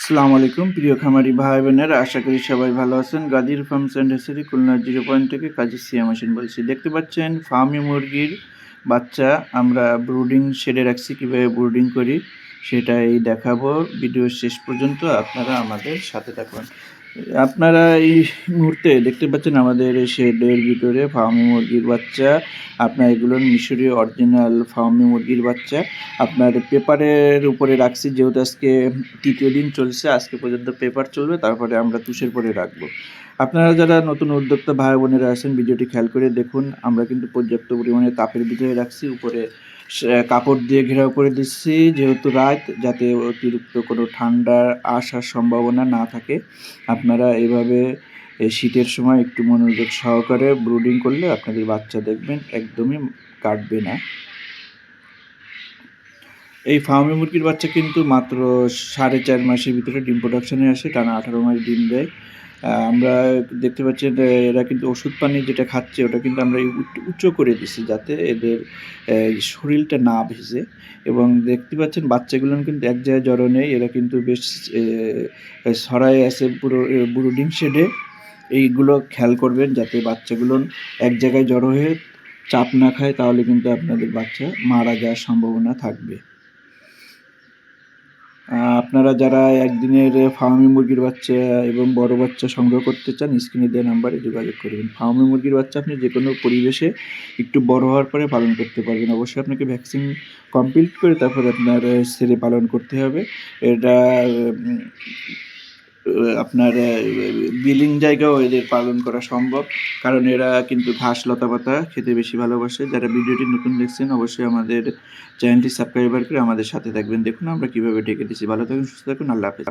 আসসালামু আলাইকুম প্রিয় খামারি ভাই বোনেরা, আশা করি সবাই ভালো আছেন। গাজীর ফার্মস অ্যান্ড হ্যাচারি খুলনা 0 থেকে কাজী সিয়াম হোসেন বলছি। দেখতে পাচ্ছেন ফার্মি মুরগির বাচ্চা আমরা ব্রুডিং শেডে রাখছি। কীভাবে ব্রুডিং করি সেটাই দেখাবো। ভিডিও শেষ পর্যন্ত আপনারা আমাদের সাথে থাকুন। আপনারা এই মুহূর্তে দেখতে পাচ্ছেন আমাদের এই শেডের ভিতরে ফার্মি মুরগির বাচ্চা। আপনার এগুলো মিশরীয় অরিজিনাল ফার্মি মুরগির বাচ্চা আপনার পেপারের উপরে রাখছি, যেহেতু আজকে তৃতীয় দিন চলছে, আজকে পর্যন্ত পেপার চলবে, তারপরে আমরা তুষের পরে রাখবো। আপনারা যারা নতুন উদ্যোক্তা ভাই বোনেরা আছেন ভিডিওটি খেয়াল করে দেখুন। আমরা কিন্তু পর্যাপ্ত পরিমাণে তাপের ভিতরে রাখছি, উপরে কাপড় দিয়ে ঘেরাও করে দিচ্ছি যেহেতু রাত, যাতে অতিরিক্ত কোনো ঠান্ডার আসার সম্ভাবনা না থাকে। আপনারা এভাবে শীতের সময় একটু মনোযোগ সহকারে ব্রুডিং করলে আপনাদের বাচ্চা দেখবেন একদমই কাটবে না। এই ফার্মি মুরগির বাচ্চা কিন্তু মাত্র 4.5 মাসের ভিতরে ডিম প্রোডাকশনে আসে, টানা 18 মাস ডিম দেয়। আমরা দেখতে পাচ্ছি এরা কিন্তু ওষুধ পানি যেটা খাচ্ছে ওটা কিন্তু আমরা উঁচু করে দিছি, যাতে এদের শরীরটা না ভেজে। এবং দেখতে পাচ্ছেন বাচ্চাগুলো কিন্তু এক জায়গায় জড়ো নেই, এরা কিন্তু বেশ ছড়াই আছে পুরো ব্রুডিং শেডে। এইগুলো খেয়াল করবেন যাতে বাচ্চাগুলো এক জায়গায় জড়ো হয়ে চাপ না খায়, তাহলে কিন্তু আপনাদের বাচ্চা মারা যাওয়ার সম্ভাবনা থাকবে। আপনারা যারা একদিনের ফার্মি মুরগির বাচ্চা এবং বড় বাচ্চা সংগ্রহ করতে চান, স্ক্রিনে দেওয়া নাম্বারে যোগাযোগ করবেন। ফার্মি মুরগির বাচ্চা আপনি যে কোনো পরিবেশে একটু বড় হওয়ার পরে পালন করতে পারবেন। অবশ্যই আপনাকে ভ্যাকসিন কমপ্লিট করে তারপরে আপনার ছেড়ে পালন করতে হবে। এটা আপনার বিলিং জায়গাও এদের পালন করা সম্ভব, কারণ এরা কিন্তু ঘাস লতাপাতা খেতে বেশি ভালোবাসে। যারা ভিডিওটি নতুন দেখছেন অবশ্যই আমাদের চ্যানেলটি সাবস্ক্রাইব করে আমাদের সাথে থাকবেন। দেখুন আমরা কীভাবে ঢেকে দিচ্ছি। ভালো থাকুন, সুস্থ থাকুন, আল্লাহ হাফেজ।